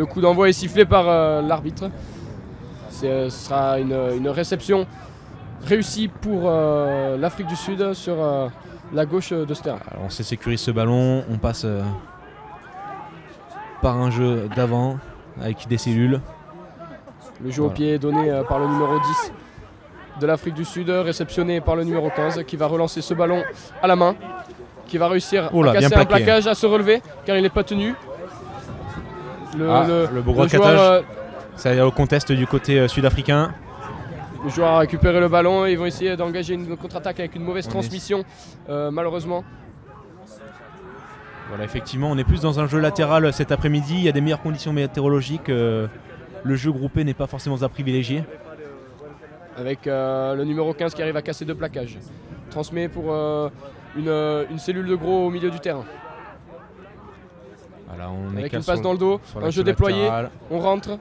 le coup d'envoi est sifflé par l'arbitre. Ce sera une réception réussie pour l'Afrique du Sud sur la gauche de ce terrain. Alors on sécurise ce ballon, on passe par un jeu d'avant avec des cellules. Le jeu au pied est donné par le numéro 10 de l'Afrique du Sud, réceptionné par le numéro 15 qui va relancer ce ballon à la main, qui va réussir à casser un plaquage, à se relever car il n'est pas tenu. Le beau braquage, ça est au contest du côté sud-africain. Le joueur a récupéré le ballon et ils vont essayer d'engager une contre-attaque avec une mauvaise transmission, malheureusement. Voilà, effectivement, on est plus dans un jeu latéral cet après-midi. Il y a des meilleures conditions météorologiques. Le jeu groupé n'est pas forcément à privilégier. Avec le numéro 15 qui arrive à casser 2 plaquages. Transmet pour une cellule de gros au milieu du terrain. Voilà, on avec une passe dans le dos, un jeu déployé, on rentre.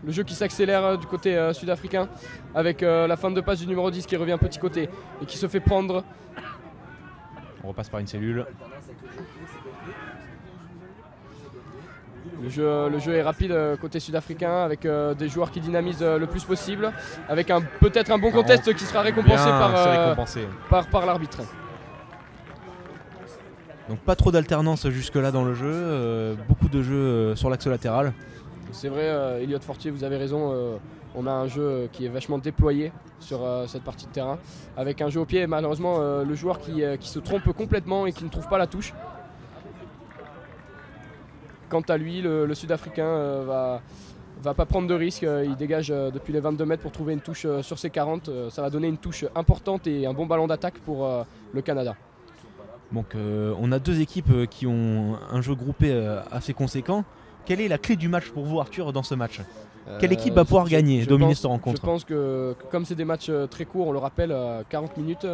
Le jeu qui s'accélère du côté sud-africain avec la fin de passe du numéro 10 qui revient petit côté et qui se fait prendre. On repasse par une cellule. Le jeu est rapide côté sud-africain avec des joueurs qui dynamisent le plus possible, avec peut-être un bon contest qui sera récompensé par l'arbitre. Donc pas trop d'alternance jusque là dans le jeu, beaucoup de jeux sur l'axe latéral. C'est vrai, Elliot Fortier, vous avez raison, on a un jeu qui est vachement déployé sur cette partie de terrain, avec un jeu au pied et malheureusement le joueur qui se trompe complètement et qui ne trouve pas la touche. Quant à lui, le Sud-Africain va pas prendre de risque, il dégage depuis les 22 mètres pour trouver une touche sur ses 40. Ça va donner une touche importante et un bon ballon d'attaque pour le Canada. Donc on a deux équipes qui ont un jeu groupé assez conséquent. Quelle est la clé du match pour vous, Arthur, dans ce match? Quelle équipe va pouvoir gagner, dominer cette rencontre? Je pense que comme c'est des matchs très courts, on le rappelle, 40 minutes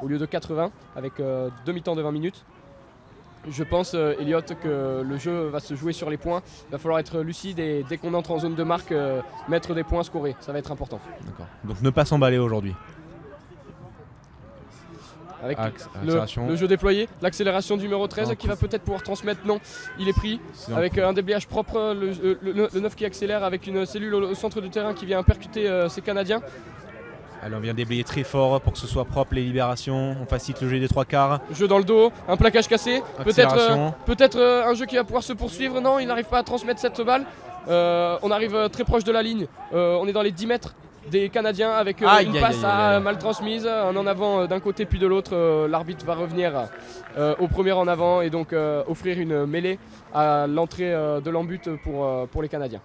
au lieu de 80, avec 2 mi-temps de 20 minutes. Je pense, Elliot, que le jeu va se jouer sur les points. Il va falloir être lucide et dès qu'on entre en zone de marque, mettre des points, scorer. Ça va être important. D'accord. Donc ne pas s'emballer aujourd'hui. Avec le jeu déployé, l'accélération du numéro 13 qui va peut-être pouvoir transmettre. Non, il est pris avec un déblayage propre, le 9 qui accélère avec une cellule au centre du terrain qui vient percuter ces Canadiens. Allez, on vient déblayer très fort pour que ce soit propre les libérations, on facilite le jeu des 3/4. Jeu dans le dos, un plaquage cassé, peut-être un jeu qui va pouvoir se poursuivre. Non, il n'arrive pas à transmettre cette balle. On arrive très proche de la ligne, on est dans les 10 mètres des Canadiens avec une passe mal transmise, un en avant d'un côté puis de l'autre. L'arbitre va revenir au premier en avant et donc offrir une mêlée à l'entrée de l'embut pour les Canadiens.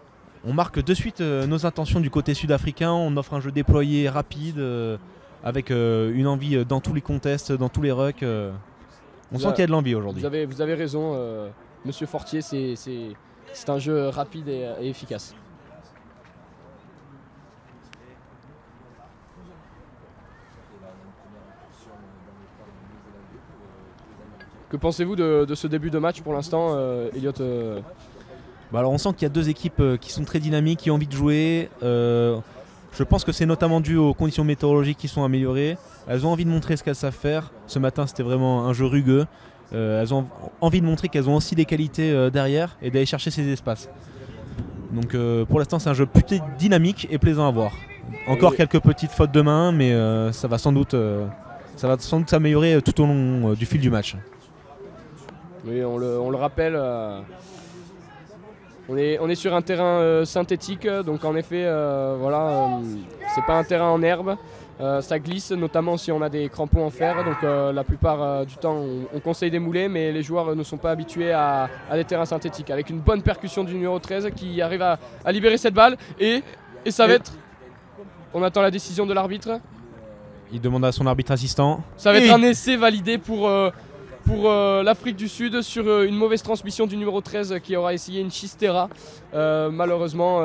On marque de suite nos intentions du côté sud-africain, on offre un jeu déployé rapide avec une envie dans tous les contests, dans tous les rucks. On sent qu'il y a de l'envie aujourd'hui. Vous avez raison, Monsieur Fortier, c'est un jeu rapide et efficace. Que pensez-vous de ce début de match pour l'instant, Elliot? Alors on sent qu'il y a deux équipes qui sont très dynamiques, qui ont envie de jouer. Je pense que c'est notamment dû aux conditions météorologiques qui sont améliorées. Elles ont envie de montrer ce qu'elles savent faire. Ce matin c'était vraiment un jeu rugueux. Elles ont envie de montrer qu'elles ont aussi des qualités derrière et d'aller chercher ces espaces. Donc pour l'instant c'est un jeu plutôt dynamique et plaisant à voir. Encore quelques petites fautes de main, mais ça va sans doute s'améliorer tout au long du fil du match. Oui, on le rappelle. On est sur un terrain synthétique, donc en effet, c'est pas un terrain en herbe. Ça glisse, notamment si on a des crampons en fer. Donc la plupart du temps, on conseille des moulets, mais les joueurs ne sont pas habitués à des terrains synthétiques. Avec une bonne percussion du numéro 13 qui arrive à libérer cette balle. Et ça va être... On attend la décision de l'arbitre. Il demande à son arbitre assistant. Ça va être un essai validé pour l'Afrique du Sud sur une mauvaise transmission du numéro 13 qui aura essayé une chistera. Malheureusement,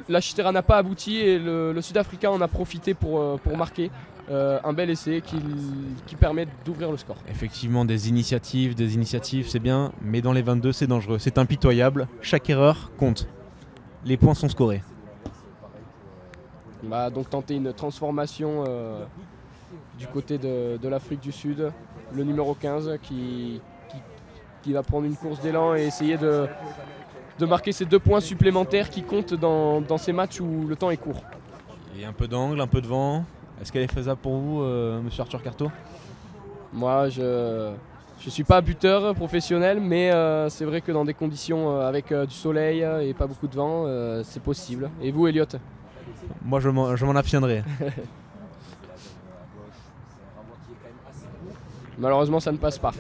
la chistera n'a pas abouti et le Sud-Africain en a profité pour marquer un bel essai qui permet d'ouvrir le score. Effectivement, des initiatives, c'est bien, mais dans les 22, c'est dangereux, c'est impitoyable. Chaque erreur compte. Les points sont scorés. On va donc tenter une transformation du côté de l'Afrique du Sud. Le numéro 15 qui qui va prendre une course d'élan et essayer de marquer ces 2 points supplémentaires qui comptent dans ces matchs où le temps est court. Et un peu d'angle, un peu de vent. Est-ce qu'elle est faisable pour vous, monsieur Arthur Carto? Moi, je suis pas buteur professionnel, mais c'est vrai que dans des conditions avec du soleil et pas beaucoup de vent, c'est possible. Et vous, Elliot? Moi, je m'en abstiendrai. Malheureusement, ça ne passe pas.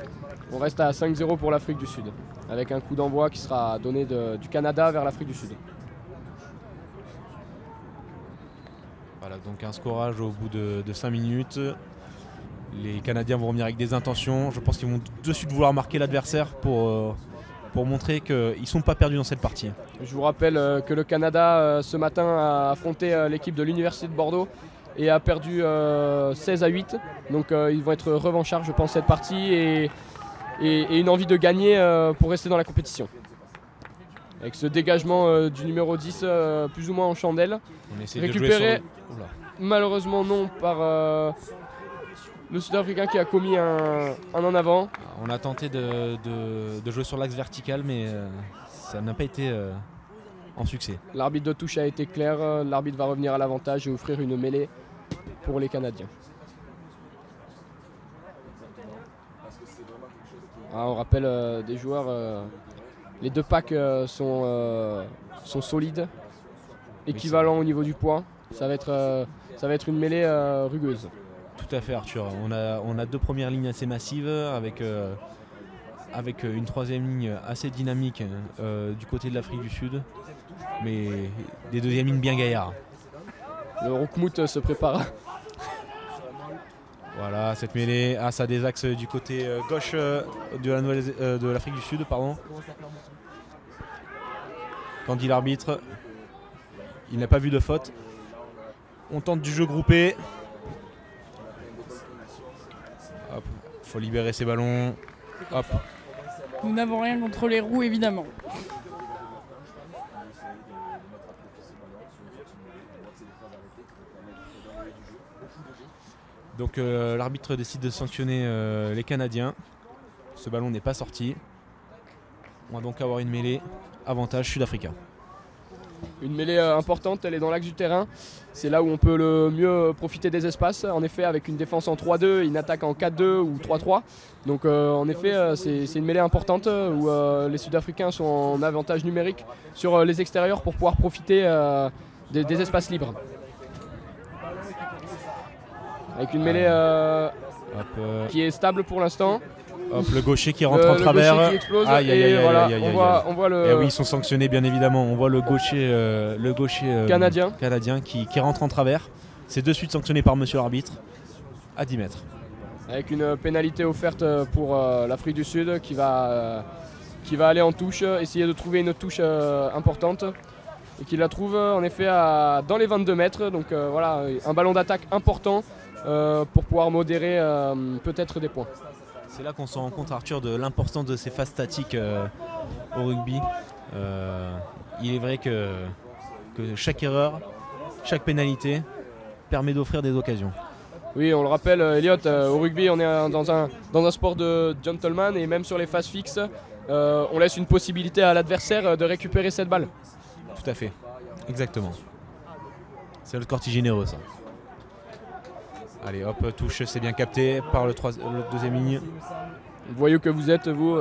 On reste à 5-0 pour l'Afrique du Sud, avec un coup d'envoi qui sera donné du Canada vers l'Afrique du Sud. Voilà, donc un scorage au bout de 5 minutes. Les Canadiens vont revenir avec des intentions. Je pense qu'ils vont de suite vouloir marquer l'adversaire pour montrer qu'ils ne sont pas perdus dans cette partie. Je vous rappelle que le Canada, ce matin, a affronté l'équipe de l'Université de Bordeaux et a perdu 16-8. Donc ils vont être revanchards, je pense, cette partie et une envie de gagner pour rester dans la compétition. Avec ce dégagement du numéro 10 plus ou moins en chandelle. On essaie récupéré, de jouer malheureusement non, par le Sud-Africain qui a commis un en avant. On a tenté de jouer sur l'axe vertical, mais ça n'a pas été en succès. L'arbitre de touche a été clair, l'arbitre va revenir à l'avantage et offrir une mêlée pour les Canadiens. On rappelle des joueurs, les 2 packs sont solides, équivalents au niveau du poids. Ça va être une mêlée rugueuse. Tout à fait, Arthur. On a 2 premières lignes assez massives avec une 3e ligne assez dynamique du côté de l'Afrique du Sud, mais des 2e lignes bien gaillards. Le Roukmout se prépare. Voilà, cette mêlée, ça a des axes du côté gauche de l'Afrique du Sud. Qu'en dit l'arbitre? Il n'a pas vu de faute. On tente du jeu groupé. Hop, faut libérer ces ballons. Hop. Nous n'avons rien contre les roues, évidemment. Donc l'arbitre décide de sanctionner les Canadiens. Ce ballon n'est pas sorti. On va donc avoir une mêlée avantage sud-africain. Une mêlée importante, elle est dans l'axe du terrain. C'est là où on peut le mieux profiter des espaces. En effet, avec une défense en 3-2, une attaque en 4-2 ou 3-3. Donc en effet, c'est une mêlée importante où les Sud-Africains sont en avantage numérique sur les extérieurs pour pouvoir profiter des espaces libres. Avec une mêlée qui est stable pour l'instant. Hop, le gaucher qui rentre en travers. Le gaucher qui explose. On voit le... Et oui, ils sont sanctionnés bien évidemment. On voit le gaucher canadien qui rentre en travers. C'est de suite sanctionné par monsieur l'arbitre à 10 mètres. Avec une pénalité offerte pour l'Afrique du Sud qui va aller en touche, essayer de trouver une touche importante. Et qui la trouve en effet dans les 22 mètres. Donc voilà, un ballon d'attaque important pour pouvoir modérer peut-être des points. C'est là qu'on se rend compte, Arthur, de l'importance de ces phases statiques au rugby. Il est vrai que chaque erreur, chaque pénalité permet d'offrir des occasions. Oui, on le rappelle, Elliot, au rugby, on est dans un sport de gentleman et même sur les phases fixes, on laisse une possibilité à l'adversaire de récupérer cette balle. Tout à fait, exactement. C'est le corti généreux, ça. Allez, hop, touche, c'est bien capté par le 2e ligne. Voyez que vous êtes, vous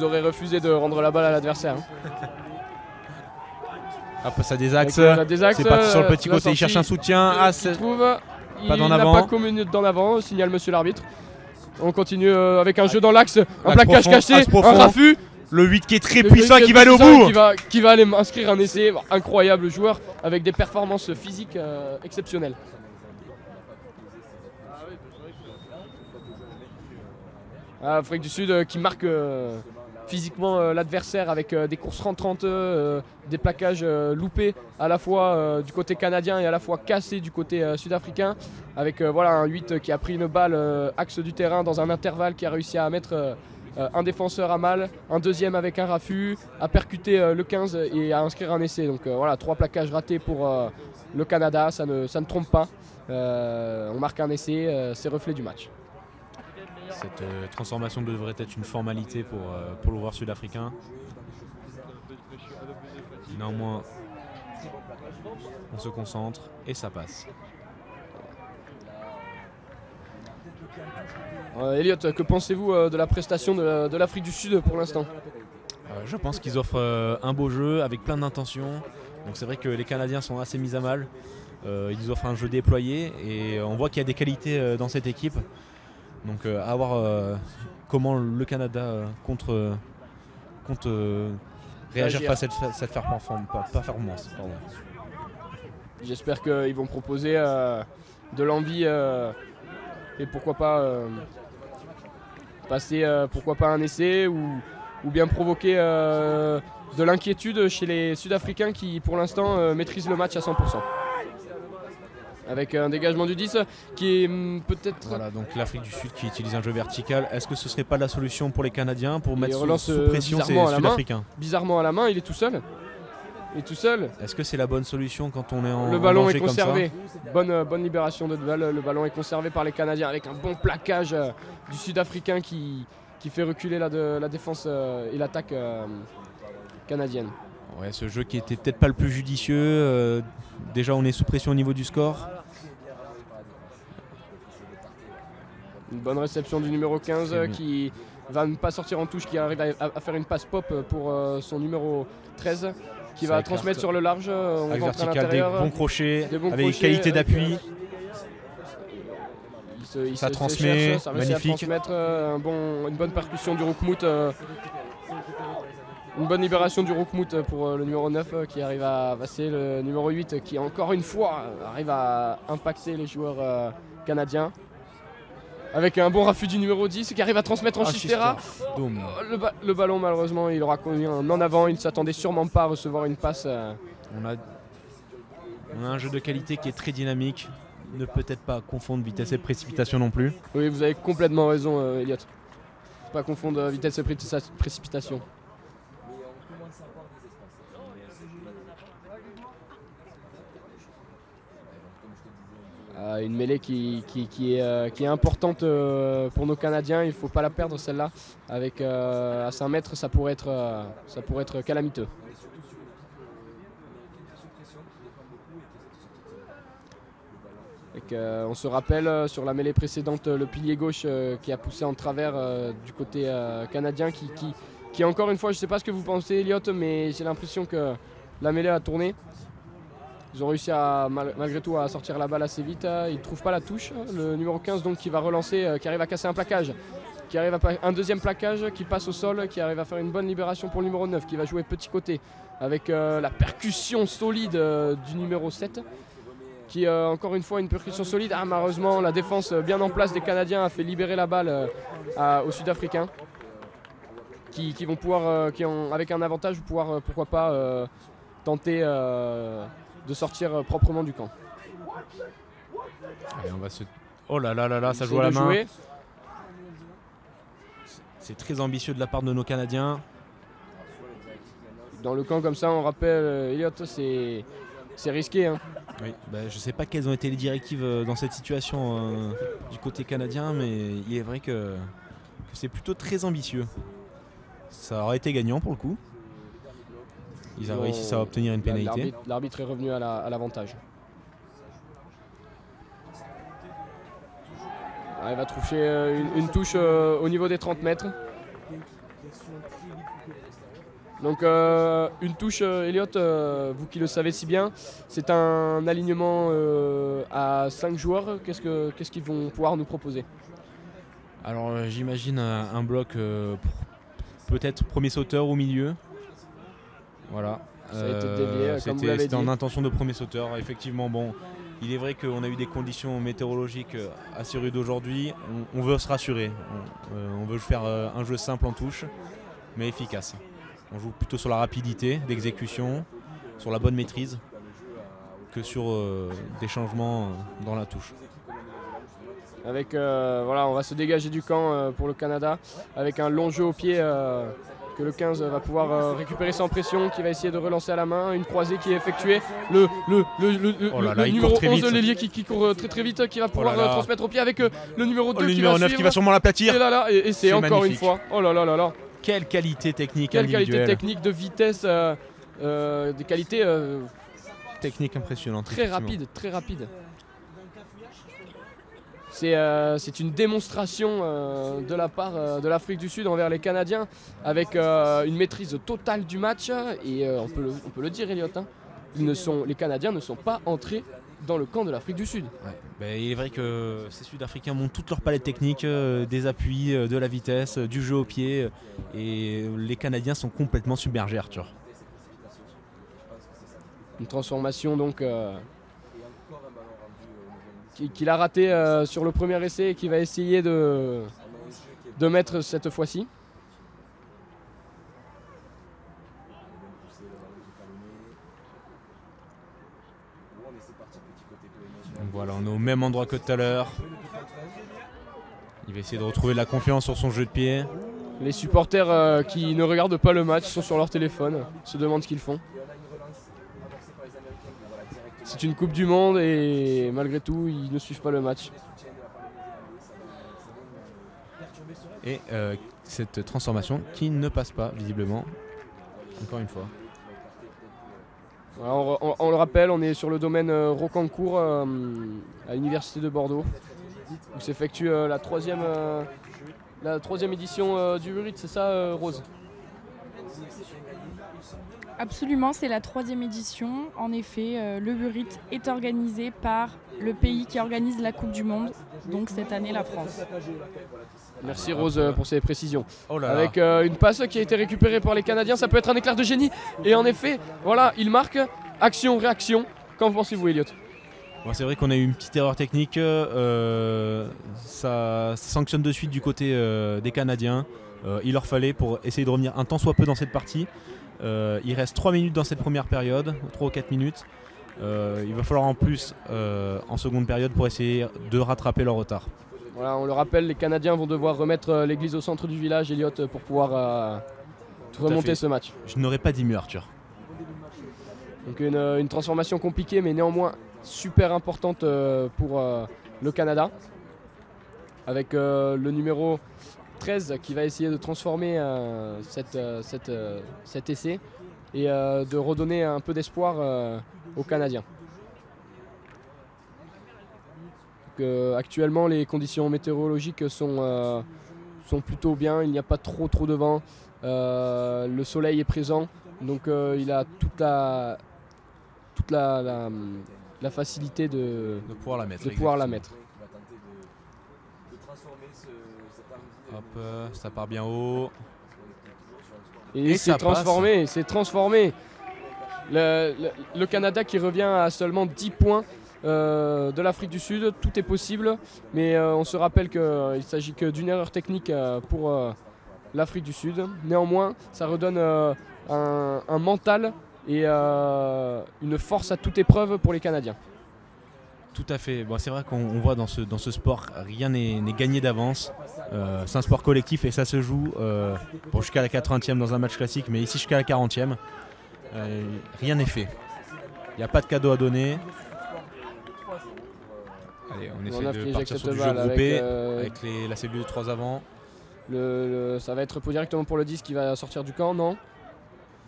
aurez refusé de rendre la balle à l'adversaire. Hop, ça des axes. C'est parti sur le petit côté, il cherche un soutien. Pas d'en avant. Pas comme une minute d'en avant, signale monsieur l'arbitre. On continue avec un jeu dans l'axe, un plaquage caché, un raffut. Le 8 qui est très puissant, qui va aller au bout. Qui va aller inscrire un essai. Incroyable joueur avec des performances physiques exceptionnelles. Afrique du Sud qui marque physiquement l'adversaire avec des courses rentrantes, des plaquages loupés à la fois du côté canadien et à la fois cassés du côté sud-africain. Avec voilà, un 8 qui a pris une balle axe du terrain dans un intervalle, qui a réussi à mettre un défenseur à mal, un deuxième avec un raffut, à percuter le 15 et à inscrire un essai. Donc voilà, 3 plaquages ratés pour le Canada, ça ne trompe pas. On marque un essai, c'est reflet du match. Cette transformation devrait être une formalité pour l'ouvreur sud-africain. Néanmoins, on se concentre et ça passe. Elliot, que pensez-vous de la prestation de l'Afrique du Sud pour l'instant? Je pense qu'ils offrent un beau jeu avec plein d'intentions. Donc c'est vrai que les Canadiens sont assez mis à mal. Ils nous offrent un jeu déployé et on voit qu'il y a des qualités dans cette équipe. Donc à voir comment le Canada compte réagir face à cette performance. J'espère qu'ils vont proposer de l'envie et pourquoi pas passer pourquoi pas un essai ou bien provoquer de l'inquiétude chez les Sud-Africains qui pour l'instant maîtrisent le match à 100%. Avec un dégagement du 10 qui est peut-être... Voilà, donc l'Afrique du Sud qui utilise un jeu vertical. Est-ce que ce serait pas la solution pour les Canadiens pour mettre sous pression ces Sud-Africains? Bizarrement à la main, il est tout seul. Est-ce que c'est la bonne solution quand on est en Le ballon danger est conservé. Bonne libération de balle. Le ballon est conservé par les Canadiens avec un bon plaquage du Sud-Africain qui fait reculer la défense et l'attaque canadienne. Ouais, ce jeu qui était peut-être pas le plus judicieux. Déjà, on est sous pression au niveau du score. Une bonne réception du numéro 15 qui va ne pas sortir en touche, qui arrive à faire une passe pop pour son numéro 13 qui va transmettre sur le large. On avec rentre vertical, des bons crochets, avec qualité d'appui. Ça transmet, ça réussit magnifique. À transmettre une bonne percussion du Roukmout. Une bonne libération du Roukmout pour le numéro 9 qui arrive à passer, le numéro 8 qui encore une fois arrive à impacter les joueurs canadiens. Avec un bon raffut du numéro 10 qui arrive à transmettre en Chistera. Le ballon malheureusement il aura connu un en avant, il ne s'attendait sûrement pas à recevoir une passe. On a un jeu de qualité qui est très dynamique. Ne peut-être pas confondre vitesse et précipitation non plus. Oui, vous avez complètement raison Elliot. Pas confondre vitesse et précipitation. Une mêlée qui est importante pour nos Canadiens, il ne faut pas la perdre celle-là. Avec à 5 mètres, ça pourrait être calamiteux. On se rappelle sur la mêlée précédente le pilier gauche qui a poussé en travers du côté canadien qui encore une fois, je ne sais pas ce que vous pensez Elliot, mais j'ai l'impression que la mêlée a tourné. Ils ont réussi malgré tout à sortir la balle assez vite. Ils ne trouvent pas la touche. Le numéro 15 donc, qui va relancer, qui arrive à casser un plaquage. Qui arrive à un deuxième plaquage qui passe au sol, qui arrive à faire une bonne libération pour le numéro 9 qui va jouer petit côté avec la percussion solide du numéro 7. Qui encore une fois une percussion solide. Malheureusement la défense bien en place des Canadiens a fait libérer la balle aux Sud-Africains. Qui vont pouvoir, avec un avantage, pouvoir pourquoi pas tenter de sortir proprement du camp. Allez, on va se... Oh là là là là, ça joue à la main. C'est très ambitieux de la part de nos Canadiens. Dans le camp comme ça, on rappelle, Elliot, c'est risqué. Hein. Oui, je ne sais pas quelles ont été les directives dans cette situation du côté canadien, mais il est vrai que c'est plutôt très ambitieux. Ça aurait été gagnant pour le coup. Ils ont réussi à obtenir une pénalité. L'arbitre est revenu à l'avantage. Il va toucher une touche au niveau des 30 mètres. Donc une touche, Elliot, vous qui le savez si bien, c'est un alignement à 5 joueurs. Qu'est-ce qu'ils vont pouvoir nous proposer? Alors j'imagine un bloc peut-être premier sauteur au milieu. Voilà. Ça a été dévié, comme vous l'avez dit. C'était en intention de premier sauteur. Effectivement, bon, il est vrai qu'on a eu des conditions météorologiques assez rudes aujourd'hui. On veut se rassurer. On veut faire un jeu simple en touche, mais efficace. On joue plutôt sur la rapidité d'exécution, sur la bonne maîtrise, que sur des changements dans la touche. Avec, voilà, on va se dégager du camp pour le Canada avec un long jeu au pied que le 15 va pouvoir récupérer sans pression, qui va essayer de relancer à la main. Une croisée qui est effectuée. Le numéro 11 de l'ailier qui court très vite, qui va pouvoir transmettre au pied avec le numéro 2 le numéro 9 qui va sûrement l'aplatir. Et c'est encore magnifique. Une fois. Oh là là là là. Quelle qualité technique individuelle. Quelle qualité technique, de vitesse, des qualités techniques impressionnantes. Très rapide, très rapide. C'est une démonstration de la part de l'Afrique du Sud envers les Canadiens, avec une maîtrise totale du match. Et on peut le dire, Elliot, hein, les Canadiens ne sont pas entrés dans le camp de l'Afrique du Sud. Ouais, il est vrai que ces Sud-Africains montrent toute leur palette technique, des appuis, de la vitesse, du jeu au pied. Et les Canadiens sont complètement submergés, Arthur. Une transformation donc qu'il a raté sur le premier essai et qui va essayer de mettre cette fois-ci. Voilà, on est au même endroit que tout à l'heure. Il va essayer de retrouver de la confiance sur son jeu de pied. Les supporters qui ne regardent pas le match sont sur leur téléphone, se demandent ce qu'ils font. C'est une Coupe du Monde et malgré tout, ils ne suivent pas le match. Et cette transformation qui ne passe pas, visiblement, encore une fois. Voilà, on le rappelle, on est sur le domaine Rocancourt à l'Université de Bordeaux, où s'effectue la troisième édition du Burit, c'est ça, Rose ? Absolument, c'est la 3e édition. En effet, le Burit est organisé par le pays qui organise la Coupe du Monde, donc cette année la France. Merci Rose pour ces précisions. Avec une passe qui a été récupérée par les Canadiens, ça peut être un éclair de génie. Et en effet, voilà, il marque. Action, réaction. Qu'en pensez-vous, Elliot ? Bon, c'est vrai qu'on a eu une petite erreur technique. Ça sanctionne de suite du côté des Canadiens. Il leur fallait, pour essayer de revenir un tant soit peu dans cette partie. Il reste 3 minutes dans cette première période, 3 ou 4 minutes. Il va falloir en plus en seconde période pour essayer de rattraper leur retard. Voilà, on le rappelle, les Canadiens vont devoir remettre l'église au centre du village, Elliot, pour pouvoir remonter ce match. Je n'aurais pas dit mieux, Arthur. Donc une transformation compliquée, mais néanmoins super importante pour le Canada. Avec le numéro 13 qui va essayer de transformer cet essai et de redonner un peu d'espoir aux Canadiens. Actuellement, les conditions météorologiques sont plutôt bien, il n'y a pas trop de vent, le soleil est présent, donc il a toute la facilité de pouvoir la mettre. Hop, ça part bien haut. Et c'est transformé. Le Canada qui revient à seulement 10 points de l'Afrique du Sud. Tout est possible, mais on se rappelle qu'il ne s'agit que d'une erreur technique pour l'Afrique du Sud. Néanmoins, ça redonne un mental et une force à toute épreuve pour les Canadiens. Tout à fait. Bon, c'est vrai qu'on voit dans ce sport, rien n'est gagné d'avance. C'est un sport collectif et ça se joue jusqu'à la 80e dans un match classique, mais ici jusqu'à la 40e, rien n'est fait. Il n'y a pas de cadeau à donner. Allez, on essaie de partir sur du jeu groupé avec la cellule de 3 avant. Ça va être directement pour le 10 qui va sortir du camp, non ?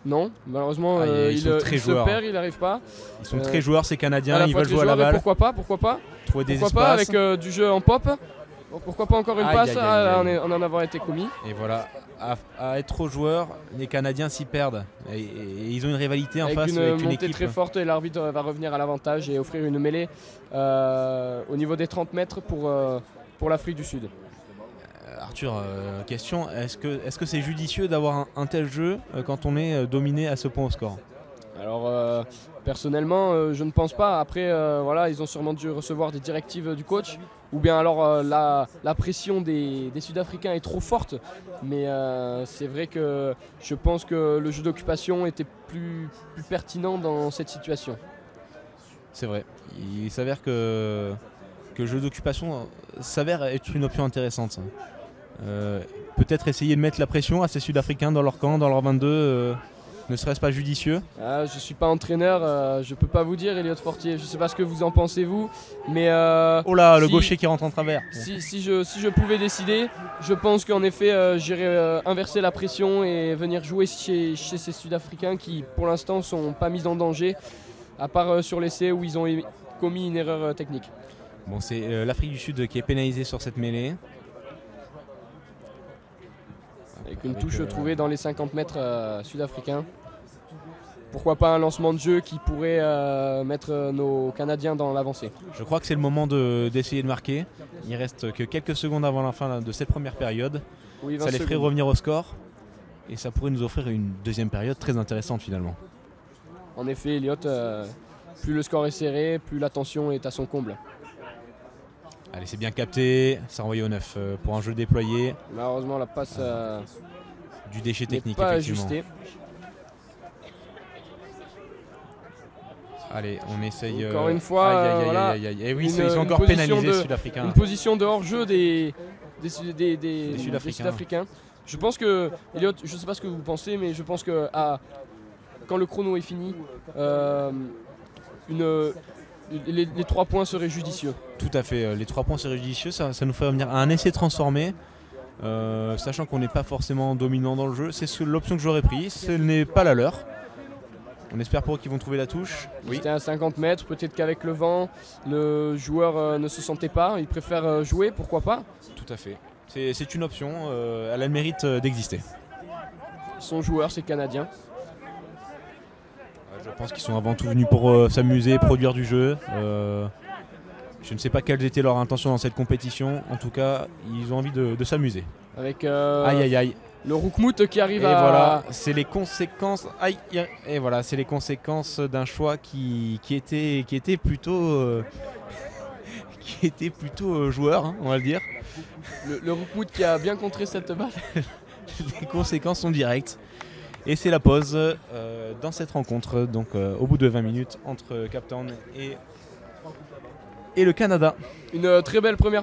Non, malheureusement, il se perd, il n'arrive pas. Ils sont très joueurs, ces Canadiens, ils veulent jouer à la balle. Pourquoi pas Trouver des espaces. Pas avec du jeu en pop. Pourquoi pas encore une passe on en avoir été commis. Et voilà, à être trop joueurs, les Canadiens s'y perdent. Et ils ont une rivalité en face avec une équipe. Une montée très forte et l'arbitre va revenir à l'avantage et offrir une mêlée au niveau des 30 mètres pour l'Afrique du Sud. Arthur, question, est-ce que c'est judicieux d'avoir un tel jeu quand on est dominé à ce point au score ? Alors personnellement je ne pense pas. Après voilà, ils ont sûrement dû recevoir des directives du coach, ou bien alors la pression des Sud-Africains est trop forte. Mais c'est vrai que je pense que le jeu d'occupation était plus pertinent dans cette situation. C'est vrai, il s'avère que le jeu d'occupation s'avère être une option intéressante. Peut-être essayer de mettre la pression à ces Sud-Africains dans leur camp, dans leur 22. Ne serait-ce pas judicieux? Je ne suis pas entraîneur, je ne peux pas vous dire, Elliot Fortier. Je ne sais pas ce que vous en pensez, vous. Mais oh là, le gaucher qui rentre en travers. Si je pouvais décider, je pense qu'en effet, j'irais inverser la pression et venir jouer chez ces Sud-Africains qui, pour l'instant, ne sont pas mis en danger, à part sur l'essai où ils ont commis une erreur technique. Bon, c'est l'Afrique du Sud qui est pénalisée sur cette mêlée. Avec une touche trouvée dans les 50 mètres sud-africains. Pourquoi pas un lancement de jeu qui pourrait mettre nos Canadiens dans l'avancée. Je crois que c'est le moment d'essayer de marquer. Il reste que quelques secondes avant la fin de cette première période. Oui, ça les ferait revenir au score. Et ça pourrait nous offrir une deuxième période très intéressante finalement. En effet, Elliot, plus le score est serré, plus la tension est à son comble. Allez, c'est bien capté, c'est envoyé au 9 pour un jeu déployé. Malheureusement, la passe du déchet technique, pas effectivement. ajustée. Allez, on essaye. Encore une fois, et oui, ils sont encore pénalisés, Sud-Africains. Une position de hors-jeu des Sud-Africains. Je pense que, Elliot, je ne sais pas ce que vous pensez, mais je pense que quand le chrono est fini, les 3 points seraient judicieux. Tout à fait, les 3 points seraient judicieux, ça nous ferait revenir à un essai transformé, sachant qu'on n'est pas forcément dominant dans le jeu. C'est l'option que j'aurais pris, ce n'est pas la leur. On espère pour eux qu'ils vont trouver la touche. Oui. C'était à 50 mètres, peut-être qu'avec le vent, le joueur ne se sentait pas, il préfère jouer, pourquoi pas. Tout à fait, c'est une option, elle a le mérite d'exister. Son joueur, c'est canadien. Je pense qu'ils sont avant tout venus pour s'amuser, produire du jeu. Je ne sais pas quelles étaient leurs intentions dans cette compétition. En tout cas, ils ont envie de s'amuser. Avec aïe aïe aïe. Le Roukmout qui arrive et voilà, c'est les conséquences. Aïe, et voilà, c'est les conséquences d'un choix qui était plutôt joueur, hein, on va le dire. Le Roukmout qui a bien contré cette balle. Les conséquences sont directes. Et c'est la pause dans cette rencontre, donc au bout de 20 minutes entre Cape Town et le Canada. Une très belle première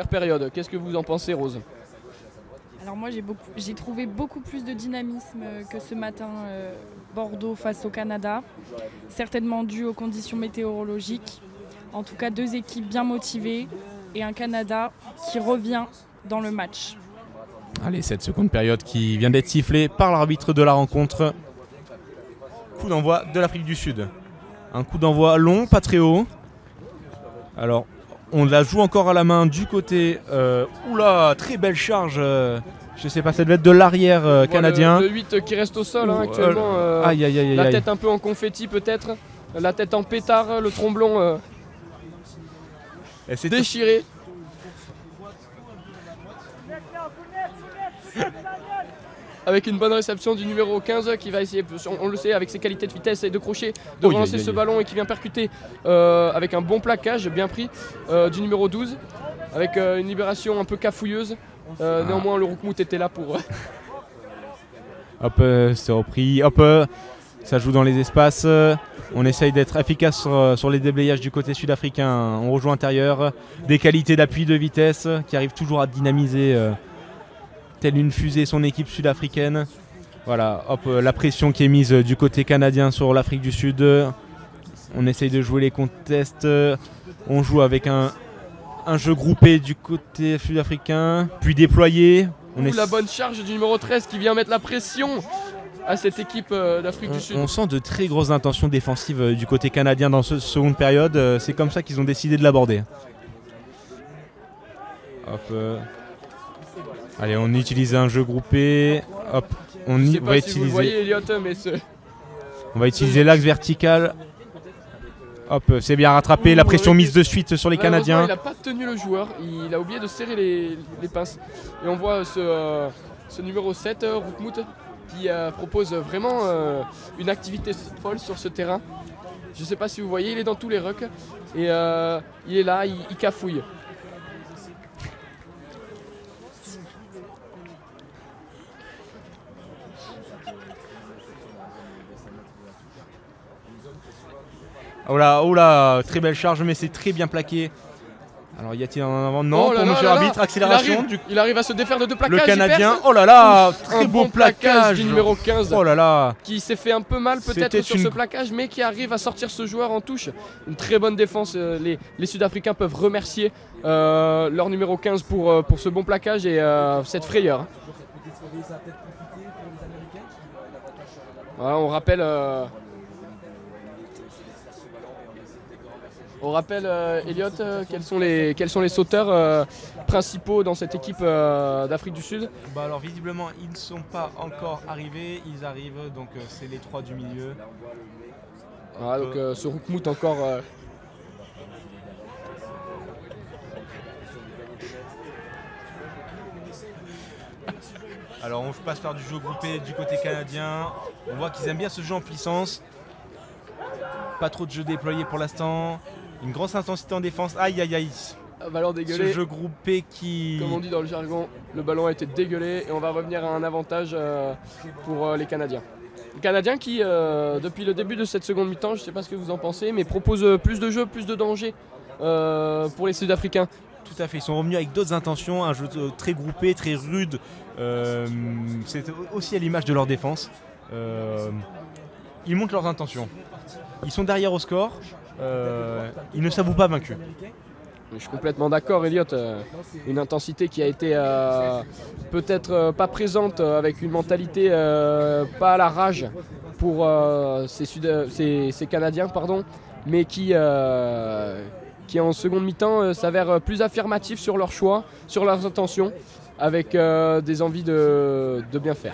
période. Qu'est-ce que vous en pensez, Rose? Alors moi j'ai trouvé beaucoup plus de dynamisme que ce matin Bordeaux face au Canada, certainement dû aux conditions météorologiques. En tout cas 2 équipes bien motivées et un Canada qui revient dans le match. Allez, cette seconde période qui vient d'être sifflée par l'arbitre de la rencontre. Coup d'envoi de l'Afrique du Sud. Un coup d'envoi long, pas très haut. Alors, on la joue encore à la main du côté. Oula, très belle charge. Je sais pas, ça devait être de l'arrière canadien. Le 8 qui reste au sol actuellement. Aïe, aïe, aïe, la aïe. tête un peu en confetti peut-être. La tête en pétard, le tromblon déchiré. Avec une bonne réception du numéro 15 qui va essayer, on le sait, avec ses qualités de vitesse et de crochet, de relancer ce ballon et qui vient percuter avec un bon plaquage bien pris du numéro 12 avec une libération un peu cafouilleuse. Néanmoins, le Roukmout était là pour. Hop, c'est repris. Hop, ça joue dans les espaces. On essaye d'être efficace sur les déblayages du côté sud-africain. On rejoue intérieur. Des qualités d'appui de vitesse qui arrivent toujours à dynamiser. Telle une fusée son équipe sud-africaine. Voilà, hop, la pression qui est mise du côté canadien sur l'Afrique du Sud. On essaye de jouer les contests. On joue avec un jeu groupé du côté sud-africain, puis déployé. La bonne charge du numéro 13 qui vient mettre la pression à cette équipe d'Afrique du Sud. On sent de très grosses intentions défensives du côté canadien dans cette seconde période. C'est comme ça qu'ils ont décidé de l'aborder. Hop. Allez, on utilise un jeu groupé. Hop, on va utiliser. Vous voyez, Elliot, mais on va utiliser l'axe vertical. Hop, c'est bien rattrapé. La pression mise de suite sur les Canadiens. Il n'a pas tenu le joueur. Il a oublié de serrer les pinces. Et on voit ce numéro 7, Roukmout, qui propose vraiment une activité folle sur ce terrain. Je ne sais pas si vous voyez, il est dans tous les rucks. Et il est là, il cafouille. Oh là, très belle charge, mais c'est très bien plaqué. Alors y a-t-il un avant? Non, Oh là pour là monsieur là là. l'arbitre, accélération. Il arrive à se défaire de deux plaquages. Le il Canadien, perce. oh là là, très Un beau bon plaquage du numéro 15. Oh là là. Qui s'est fait un peu mal peut-être C'était sur ce plaquage, mais qui arrive à sortir ce joueur en touche. Une très bonne défense. Les Sud-Africains peuvent remercier leur numéro 15 pour ce bon plaquage et cette frayeur. Voilà, on rappelle Elliot, quels sont les sauteurs principaux dans cette équipe d'Afrique du Sud? Bah alors visiblement ils ne sont pas encore arrivés, ils arrivent, donc c'est les 3 du milieu. Voilà, donc ce Roukmout encore. Alors on passe par du jeu groupé du côté canadien. On voit qu'ils aiment bien ce jeu en puissance. Pas trop de jeu déployé pour l'instant. Une grosse intensité en défense. Aïe aïe aïe. Ballon dégueulé. Ce jeu groupé qui... Comme on dit dans le jargon, le ballon a été dégueulé et on va revenir à un avantage pour les Canadiens. Les Canadiens qui, depuis le début de cette seconde mi-temps, je ne sais pas ce que vous en pensez, mais proposent plus de jeu, plus de danger pour les Sud-Africains. Tout à fait, ils sont revenus avec d'autres intentions, un jeu très groupé, très rude. C'est aussi à l'image de leur défense. Ils montrent leurs intentions. Ils sont derrière au score. Ils ne s'avouent pas vaincus. Je suis complètement d'accord, Elliot. Une intensité qui a été peut-être pas présente, avec une mentalité pas à la rage pour ces Canadiens, pardon, mais qui en seconde mi-temps s'avère plus affirmatif sur leurs choix, sur leurs intentions, avec des envies de bien faire.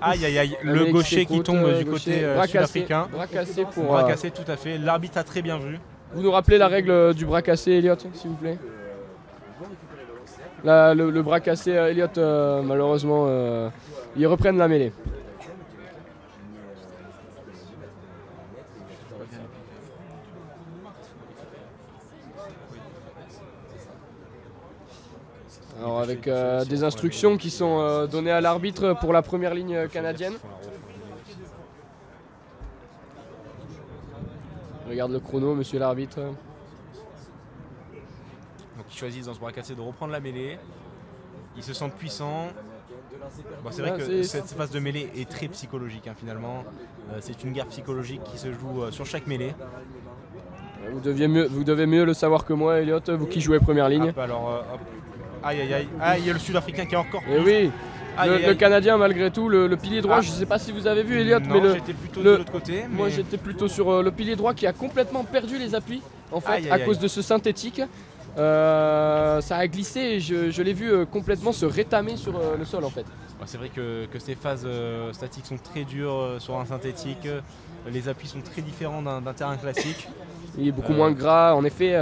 Aïe aïe aïe, le gaucher qui tombe du côté sud-africain. Bras cassé pour... Bras cassé, tout à fait. L'arbitre a très bien vu. Vous nous rappelez la règle du bras cassé, Elliot, s'il vous plaît? Le bras cassé, Elliot, malheureusement, ils reprennent la mêlée. Alors avec des instructions qui sont données à l'arbitre pour la première ligne canadienne. Regarde le chrono, monsieur l'arbitre. Donc ils choisissent dans ce bras cassé de reprendre la mêlée. Ils se sentent puissants. Bon, c'est vrai que cette phase de mêlée est très psychologique finalement. C'est une guerre psychologique qui se joue sur chaque mêlée. Vous devez mieux le savoir que moi, Elliot, vous qui jouez première ligne. Hop, alors, hop. Aïe aïe aïe. Ah, il y a le Sud-Africain qui est encore plus. Et oui, le Canadien malgré tout, le pilier droit, je ne sais pas si vous avez vu Elliot, mais j'étais plutôt de l'autre côté. Moi j'étais plutôt sur le pilier droit qui a complètement perdu les appuis en fait à cause de ce synthétique. Ça a glissé et je l'ai vu complètement se rétamer sur le sol en fait. C'est vrai que ces phases statiques sont très dures sur un synthétique. Les appuis sont très différents d'un terrain classique. Il est beaucoup moins gras, en effet.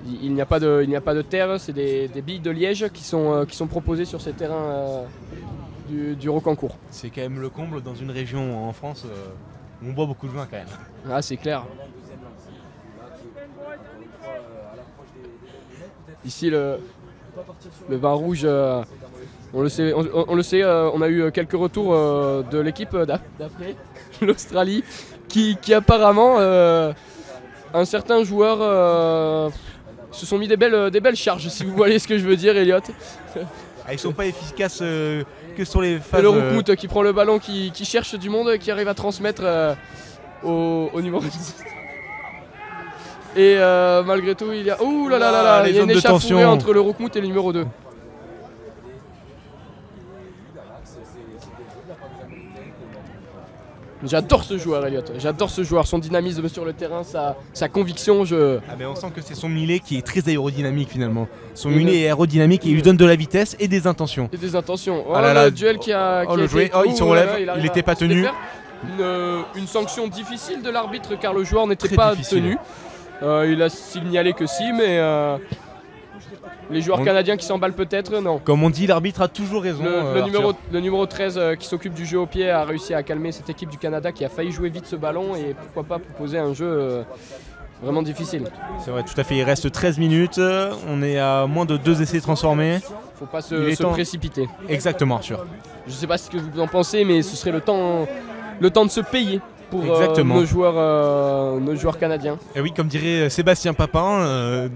Il n'y a pas de terre, c'est des billes de liège qui sont proposées sur ces terrains du Rocancourt. C'est quand même le comble dans une région en France où on boit beaucoup de vin quand même. Ah, c'est clair. Ici le vin rouge, on le sait, on a eu quelques retours de l'équipe d'après l'Australie qui apparemment un certain joueur se sont mis des belles charges, si vous voyez ce que je veux dire, Elliot. Ils sont pas efficaces que sur les phases. Et le Roukmout qui prend le ballon, qui cherche du monde, qui arrive à transmettre au numéro 10. Et malgré tout, il y a... Ouh là là là là, il y a une échauffourée entre le Roukmout et le numéro 2. J'adore ce joueur, Elliot. J'adore ce joueur, son dynamisme sur le terrain, sa conviction. On sent que c'est son mulet qui est très aérodynamique finalement. Son mulet est aérodynamique et il lui donne de la vitesse et des intentions. Et des intentions. Oh là là, le duel qui a le jouet. Oh, il se relève, il n'était pas tenu. Une sanction difficile de l'arbitre car le joueur n'était pas tenu. Il a signalé que si, mais les joueurs canadiens qui s'emballent peut-être, non. Comme on dit, l'arbitre a toujours raison. Le numéro 13 qui s'occupe du jeu au pied a réussi à calmer cette équipe du Canada qui a failli jouer vite ce ballon et pourquoi pas proposer un jeu vraiment difficile. C'est vrai, tout à fait. Il reste 13 minutes. On est à moins de 2 essais transformés. Faut pas se précipiter. Exactement, Arthur. Je sais pas ce que vous en pensez, mais ce serait le temps de se payer pour nos joueurs canadiens. Et oui, comme dirait Sébastien Papin,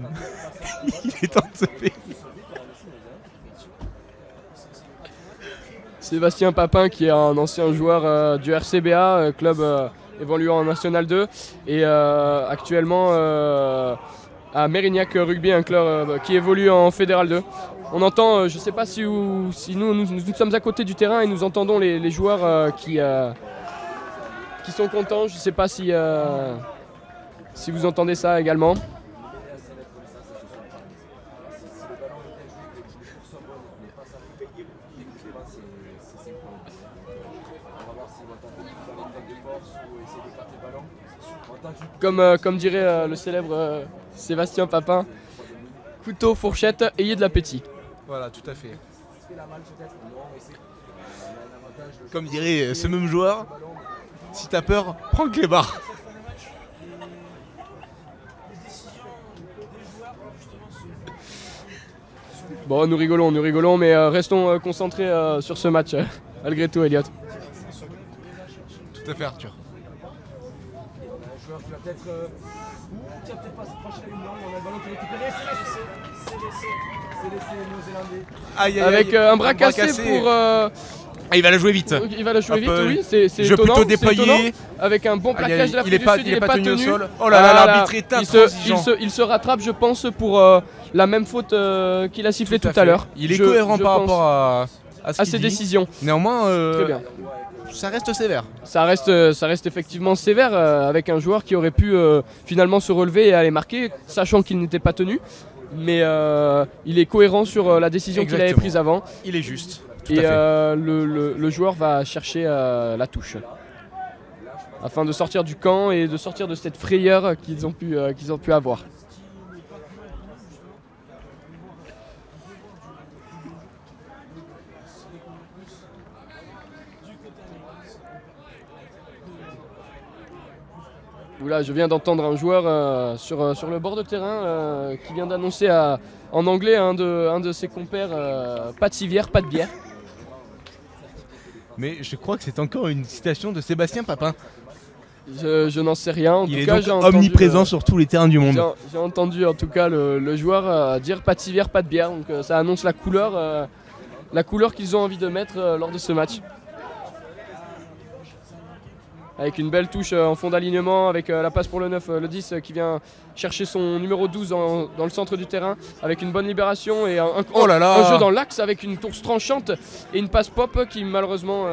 Il est temps de se payer. Sébastien Papin qui est un ancien joueur du RCBA, club évoluant en National 2 et actuellement à Mérignac Rugby, un club qui évolue en Fédéral 2. On entend, je ne sais pas si nous sommes à côté du terrain et nous entendons les joueurs qui sont contents. Je ne sais pas si vous entendez ça également. Comme dirait le célèbre Sébastien Papin, couteau, fourchette, ayez de l'appétit. Voilà, tout à fait. Comme dirait ce même joueur, si t'as peur, prends le clébard. Bon, nous rigolons, mais restons concentrés sur ce match, malgré tout, Elliot. Tout à fait, Arthur. Joueur qui va peut-être qui va peut-être pas se franchir la ligne, on a le ballon qui est récupéré, c'est laissé néo-zélandais. Avec un bras cassé pour il va la jouer vite. Il va la jouer vite, oui, c'est jeu étonnant, plutôt déployé. Avec un bon plaquage de l'Afrique du Sud, il est pas tenu au sol. Oh là là, l'arbitre est intransigeant. Il se rattrape, je pense, pour la même faute qu'il a sifflé tout à l'heure. Il est cohérent par rapport à ses décisions. Néanmoins, très bien. Ça reste sévère. Ça reste effectivement sévère avec un joueur qui aurait pu finalement se relever et aller marquer, sachant qu'il n'était pas tenu. Mais il est cohérent sur la décision qu'il avait prise avant. Il est juste. Et le joueur va chercher la touche afin de sortir du camp et de sortir de cette frayeur qu'ils ont pu avoir. Oula, je viens d'entendre un joueur sur le bord de terrain qui vient d'annoncer en anglais un de ses compères pas de civière, pas de bière. Mais je crois que c'est encore une citation de Sébastien Papin. Je n'en sais rien. En Il tout est cas, donc omniprésent sur tous les terrains du monde. J'ai entendu en tout cas le joueur dire pas de civière, pas de bière. Donc ça annonce la couleur qu'ils ont envie de mettre lors de ce match. Avec une belle touche en fond d'alignement, avec la passe pour le 9, le 10 qui vient chercher son numéro 12 dans le centre du terrain, avec une bonne libération et un jeu dans l'axe avec une course tranchante et une passe pop qui malheureusement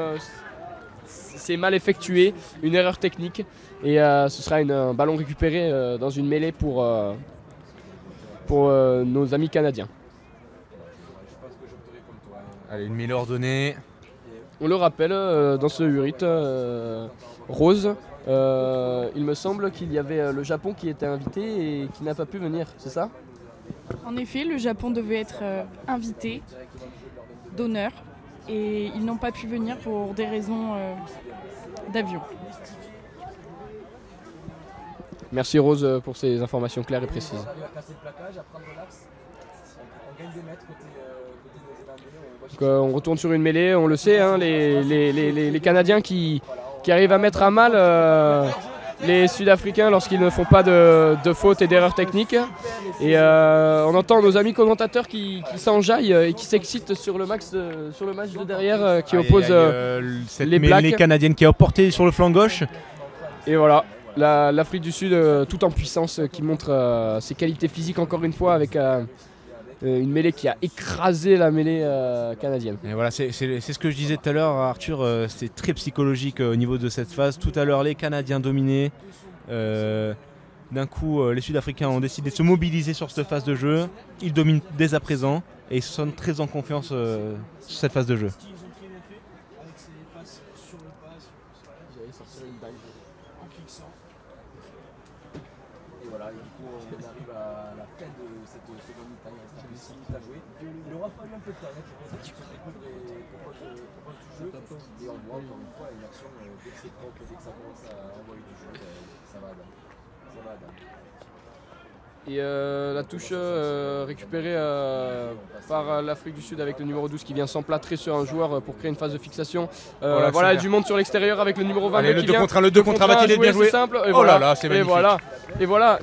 s'est mal effectuée, une erreur technique. Et ce sera un ballon récupéré dans une mêlée pour nos amis canadiens. Allez, une mêlée ordonnée. On le rappelle, dans ce Urit Rose, il me semble qu'il y avait le Japon qui était invité et qui n'a pas pu venir, c'est ça? En effet, le Japon devait être invité d'honneur et ils n'ont pas pu venir pour des raisons d'avion. Merci Rose pour ces informations claires et précises. Donc, on retourne sur une mêlée, on le sait, hein, les Canadiens qui arrivent à mettre à mal les Sud-Africains lorsqu'ils ne font pas de fautes et d'erreurs techniques. Et on entend nos amis commentateurs qui s'enjaillent et qui s'excitent sur le match de derrière qui oppose les Blacks. Les Canadiennes qui est portée sur le flanc gauche. Et voilà, l'Afrique du Sud tout en puissance qui montre ses qualités physiques encore une fois avec une mêlée qui a écrasé la mêlée canadienne. Et voilà, c'est ce que je disais tout à l'heure, Arthur, c'est très psychologique au niveau de cette phase. Tout à l'heure, les Canadiens dominaient. D'un coup, les Sud-Africains ont décidé de se mobiliser sur cette phase de jeu. Ils dominent dès à présent et ils sont très en confiance sur cette phase de jeu. Et voilà, du coup on arrive à la fin de cette seconde mi-temps, il reste un peu 6 minutes à jouer. Il aura fallu un peu de temps pour que cette équipe propose du jeu. Et on voit encore une fois une action, dès que c'est propre, dès que ça commence à envoyer du jeu, ça va à dame. Ça va à dame. Et la touche récupérée par l'Afrique du Sud avec le numéro 12 qui vient s'emplâtrer sur un joueur pour créer une phase de fixation. Voilà, du monde sur l'extérieur avec le numéro 22 qui vient. Le 2 contre 1 va-t-il être bien joué? Simple, et oh là là, c'est magnifique. Et voilà,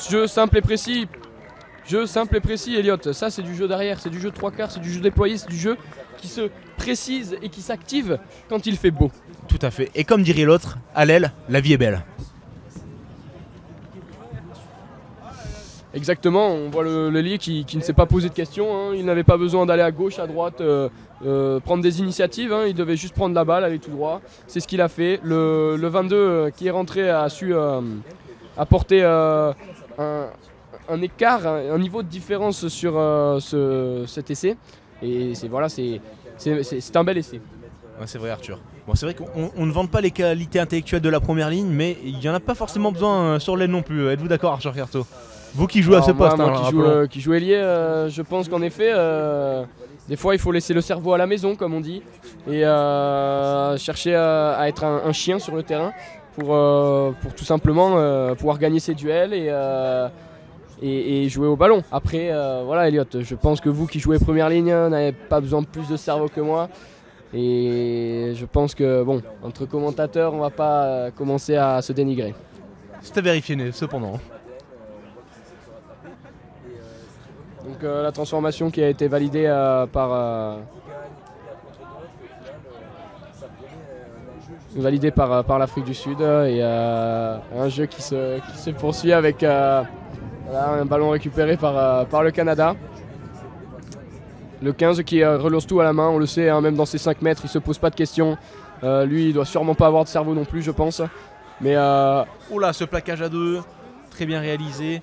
jeu simple et précis. Jeu simple et précis, Elliott. Ça, c'est du jeu derrière, c'est du jeu 3/4, c'est du jeu déployé, c'est du jeu qui se précise et qui s'active quand il fait beau. Tout à fait. Et comme dirait l'autre, à l'aile, la vie est belle. Exactement, on voit l'ailier qui ne s'est pas posé de questions, hein. Il n'avait pas besoin d'aller à gauche, à droite, prendre des initiatives, hein. Il devait juste prendre la balle, aller tout droit. C'est ce qu'il a fait. Le 22 qui est rentré a su apporter un écart, un niveau de différence sur cet essai. Et c'est un bel essai. Ouais, c'est vrai, Arthur. Bon, c'est vrai qu'on ne vante pas les qualités intellectuelles de la première ligne, mais il n'y en a pas forcément besoin sur l'aile non plus. Êtes-vous d'accord, Arthur Carto? Vous qui jouez à ce poste, moi qui joue ailier, je pense qu'en effet, des fois il faut laisser le cerveau à la maison, comme on dit, et chercher à être un chien sur le terrain pour tout simplement pouvoir gagner ses duels et jouer au ballon. Après, voilà, Elliott, je pense que vous qui jouez première ligne n'avez pas besoin de plus de cerveau que moi. Et je pense que, bon, entre commentateurs, on va pas commencer à se dénigrer. C'est à vérifier, cependant. Donc la transformation qui a été validée par l'Afrique du Sud et un jeu qui se poursuit avec voilà, un ballon récupéré par le Canada. Le 15 qui relance tout à la main, on le sait, hein, même dans ses 5 mètres, il se pose pas de questions. Lui, il doit sûrement pas avoir de cerveau non plus, je pense. Mais oula, ce plaquage à 2, très bien réalisé.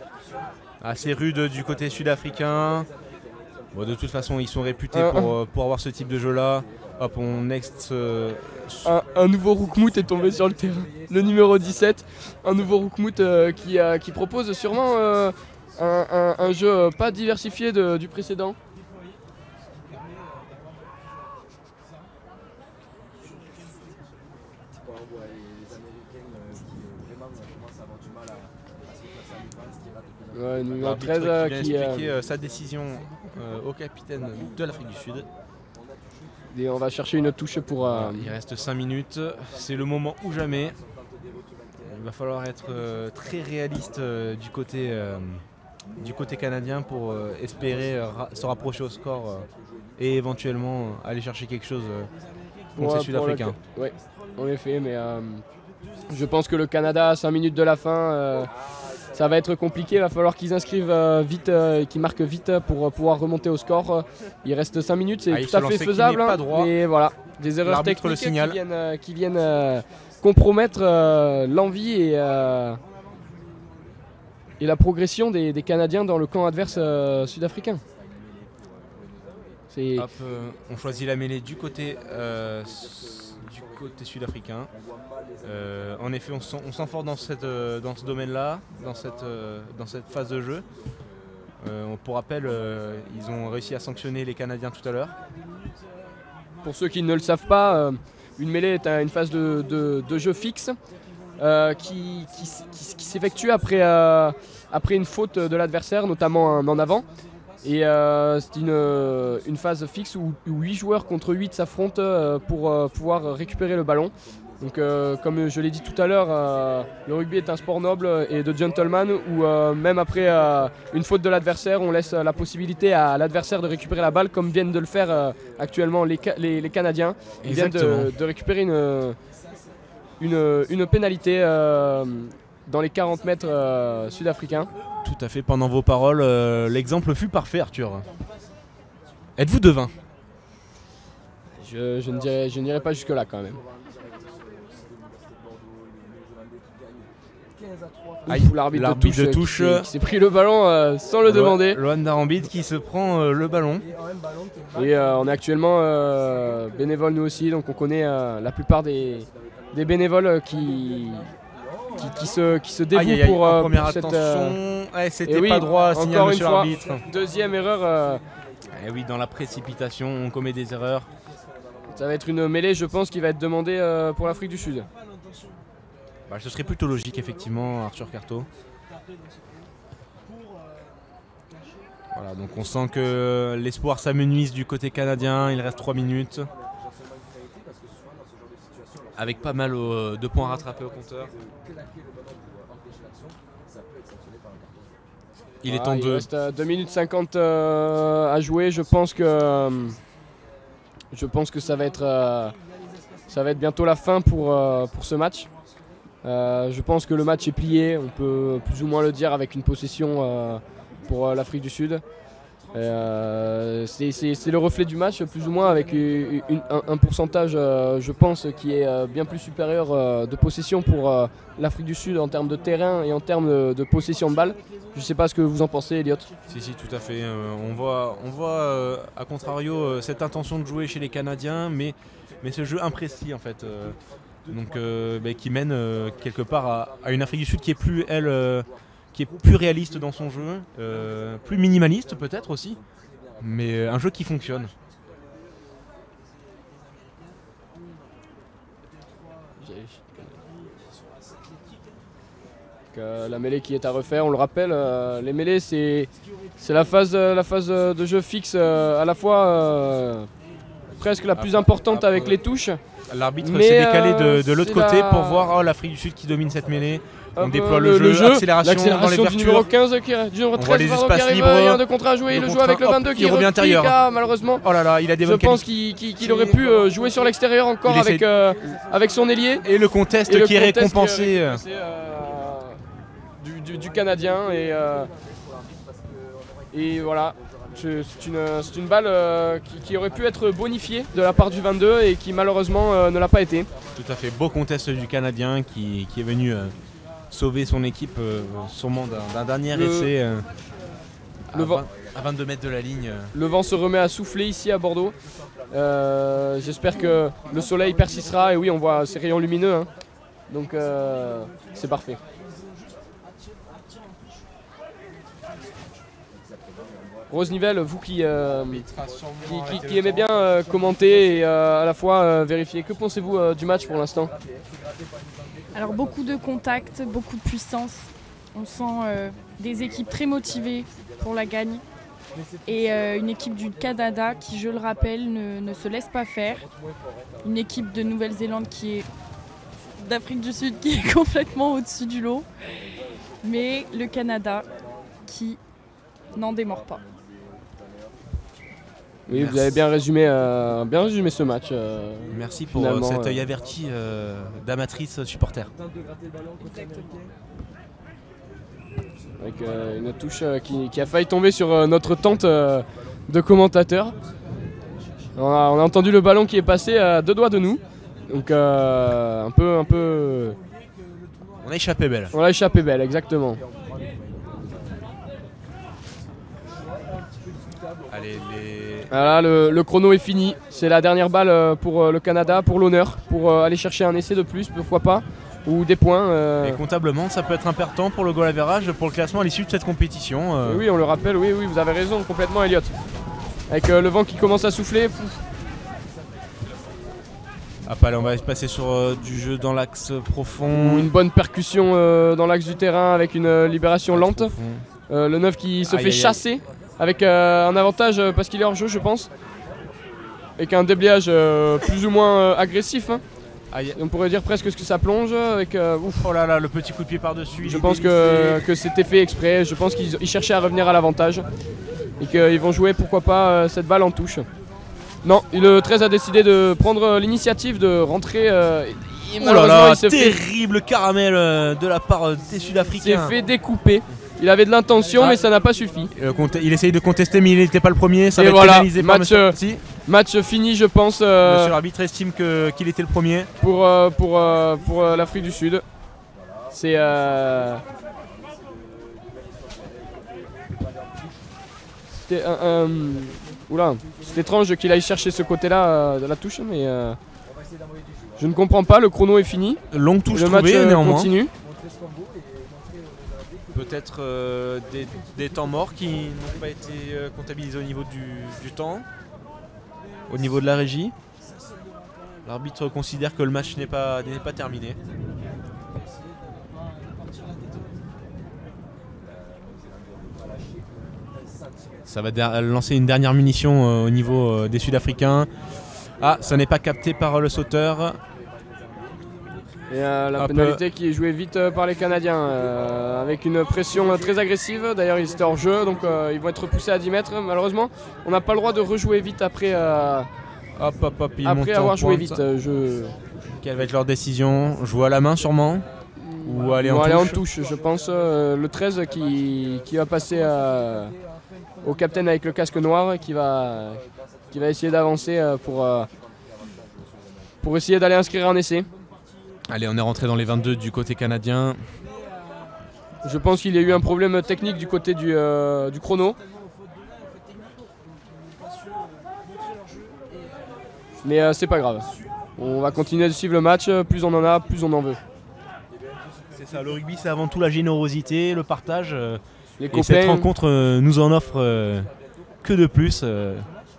Assez rude du côté sud-africain. Bon, de toute façon, ils sont réputés pour avoir ce type de jeu-là. Hop, on next. Un nouveau Roukmout est tombé sur le terrain. Le numéro 17. Un nouveau Roukmout qui propose sûrement un jeu pas diversifié du précédent. Ouais, numéro 13 qui vient expliquer sa décision au capitaine de l'Afrique du Sud. Et on va chercher une touche pour... Il reste 5 minutes, c'est le moment ou jamais. Il va falloir être très réaliste du côté canadien pour espérer se rapprocher au score et éventuellement aller chercher quelque chose contre ces Sud-Africains. Oui, en effet, mais je pense que le Canada à 5 minutes de la fin... ça va être compliqué, il va falloir qu'ils inscrivent vite, qu'ils marquent vite pour pouvoir remonter au score. Il reste 5 minutes, c'est tout à fait faisable. Mais voilà, des erreurs techniques qui viennent compromettre l'envie et la progression des Canadiens dans le camp adverse sud-africain. Hop, on choisit la mêlée du côté sud-africain. En effet, on sent fort dans ce domaine-là, dans cette phase de jeu. Pour rappel, ils ont réussi à sanctionner les Canadiens tout à l'heure. Pour ceux qui ne le savent pas, une mêlée est une phase de jeu fixe qui s'effectue après une faute de l'adversaire, notamment un en avant. Et c'est une phase fixe où 8 joueurs contre 8 s'affrontent pour pouvoir récupérer le ballon. Donc comme je l'ai dit tout à l'heure, le rugby est un sport noble et de gentleman où même après une faute de l'adversaire, on laisse la possibilité à l'adversaire de récupérer la balle comme viennent de le faire actuellement les Canadiens. Ils viennent de récupérer une pénalité dans les 40 mètres sud-africains. Tout à fait, pendant vos paroles, l'exemple fut parfait, Arthur. Êtes-vous devin? Je n'irai pas jusque-là quand même. L'arbitre de touche qui s'est pris le ballon sans le demander. Loan Darambide qui se prend le ballon. Et on est actuellement bénévoles nous aussi, donc on connaît la plupart des bénévoles qui se dévouent pour cette... c'était pas droit, signal monsieur l'arbitre. Deuxième erreur. Et oui, dans la précipitation, on commet des erreurs. Ça va être une mêlée, je pense, qui va être demandée pour l'Afrique du Sud. Bah, ce serait plutôt logique, effectivement, Arthur Carto. Voilà, donc on sent que l'espoir s'amenuise du côté canadien. Il reste 3 minutes. Avec pas mal de points rattrapés au compteur. Il est temps de... Il reste 2 minutes 50 à jouer. Je pense que ça va être bientôt la fin pour ce match. Je pense que le match est plié, on peut plus ou moins le dire, avec une possession pour l'Afrique du Sud. C'est le reflet du match plus ou moins, avec un pourcentage je pense qui est bien plus supérieur de possession pour l'Afrique du Sud en termes de terrain et en termes de possession de balle. Je ne sais pas ce que vous en pensez, Elliot. Si, tout à fait. On voit à contrario cette intention de jouer chez les Canadiens, mais ce jeu imprécis en fait. Qui mène quelque part à une Afrique du Sud qui est plus, qui est plus réaliste dans son jeu, plus minimaliste peut-être aussi, mais un jeu qui fonctionne. La mêlée qui est à refaire, on le rappelle, les mêlées c'est la phase de jeu fixe à la fois presque la plus importante avec les touches. L'arbitre s'est décalé de l'autre côté pour voir l'Afrique du Sud qui domine cette mêlée. On déploie le jeu, accélération dans les du numéro 15, du numéro 13 qui arrive, un de contre à jouer, il le joue avec le 22 qui revient intérieur. Malheureusement, oh là là, il a des bonnes qualités. Je pense qu'il aurait pu jouer sur l'extérieur encore avec son ailier. Et le contest qui est récompensé. Du Canadien et voilà. C'est une balle qui aurait pu être bonifiée de la part du 22 et qui malheureusement ne l'a pas été. Tout à fait, beau contest du Canadien qui est venu sauver son équipe sûrement d'un dernier essai à 22 mètres de la ligne. Le vent se remet à souffler ici à Bordeaux. J'espère que le soleil persistera et oui, on voit ces rayons lumineux, hein. Donc c'est parfait. Rose Nivelle, vous qui aimez bien commenter et à la fois vérifier, que pensez-vous du match pour l'instant? Alors beaucoup de contacts, beaucoup de puissance. On sent des équipes très motivées pour la gagne. Et une équipe du Canada qui, je le rappelle, ne se laisse pas faire. Une équipe de Nouvelle-Zélande d'Afrique du Sud qui est complètement au-dessus du lot. Mais le Canada qui n'en démord pas. Oui, vous avez bien résumé ce match. Merci pour cet œil averti d'amatrice supporter. Avec une touche qui a failli tomber sur notre tente de commentateurs. On a entendu le ballon qui est passé à 2 doigts de nous. Donc un peu... On a échappé belle. On a échappé belle, exactement. Allez, voilà, le chrono est fini. C'est la dernière balle pour le Canada, pour l'honneur, pour aller chercher un essai de plus, pourquoi pas, ou des points. Et comptablement, ça peut être important pour le goal average, pour le classement à l'issue de cette compétition. Oui, on le rappelle, oui, vous avez raison complètement, Elliot. Avec le vent qui commence à souffler. Allez, on va passer sur du jeu dans l'axe profond. Une bonne percussion dans l'axe du terrain avec une libération lente. Le 9 qui se fait chasser. Avec un avantage parce qu'il est hors jeu, je pense. Avec un déblayage plus ou moins agressif. Hein. On pourrait dire presque que ça plonge. Avec, oh là là, le petit coup de pied par-dessus. Je pense que c'était fait exprès. Je pense qu'ils cherchaient à revenir à l'avantage. Et qu'ils vont jouer, pourquoi pas, cette balle en touche. Non, le 13 a décidé de prendre l'initiative de rentrer. Oh là là, terrible caramel de la part des Sud-Africains. Il s'est fait découper. Il avait de l'intention, mais ça n'a pas suffi. Il essaye de contester, mais il n'était pas le premier. Ça va être pénalisé par match fini, je pense. Monsieur l'arbitre estime qu'il était le premier. Pour l'Afrique du Sud. C'est... C'était Oula, c'est étrange qu'il aille chercher ce côté-là de la touche, mais je ne comprends pas. Le chrono est fini. Longue touche trouvée, néanmoins. Continue. Peut-être des temps morts qui n'ont pas été comptabilisés au niveau du temps, au niveau de la régie. L'arbitre considère que le match n'est pas terminé. Ça va lancer une dernière munition au niveau des Sud-Africains. Ah, ça n'est pas capté par le sauteur. Et la pénalité qui est jouée vite par les Canadiens, avec une pression très agressive. D'ailleurs, ils étaient hors jeu, donc ils vont être poussés à 10 mètres. Malheureusement, on n'a pas le droit de rejouer vite après, après avoir joué vite. Quelle va être leur décision? Jouer à la main sûrement? Ou aller en touche? Je pense le 13 qui va passer au capitaine avec le casque noir, qui va essayer d'avancer pour essayer d'aller inscrire un essai. Allez, on est rentré dans les 22 du côté canadien. Je pense qu'il y a eu un problème technique du côté du chrono. Mais c'est pas grave. On va continuer de suivre le match. Plus on en a, plus on en veut. C'est ça, le rugby c'est avant tout la générosité, le partage. Les et cette rencontre nous en offre que de plus.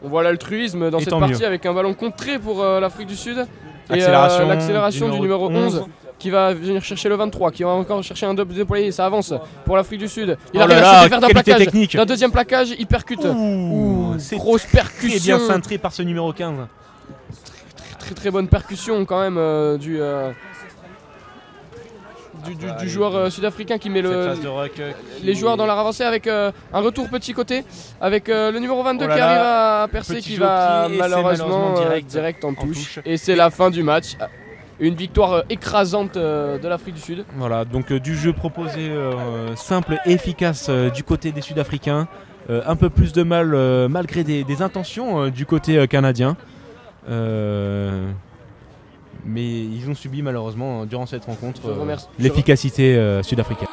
On voit l'altruisme dans cette partie avec un ballon contré pour l'Afrique du Sud. Et l'accélération du numéro 11 qui va venir chercher le 23, qui va encore chercher un double déployé. Ça avance pour l'Afrique du Sud. Il arrive à se défaire d'un plaquage. D'un deuxième plaquage, il percute. C'est grosse percussion. Très bien cintré par ce numéro 15. Très bonne percussion quand même du joueur sud-africain qui met les joueurs dans leur avancée avec un retour petit côté avec le numéro 22 qui arrive à percer, qui va malheureusement direct en touche. Et c'est la fin du match. Une victoire écrasante de l'Afrique du Sud. Voilà, donc du jeu proposé simple et efficace du côté des Sud-Africains. Un peu plus de mal malgré des intentions du côté canadien. Mais ils ont subi malheureusement durant cette rencontre l'efficacité sud-africaine.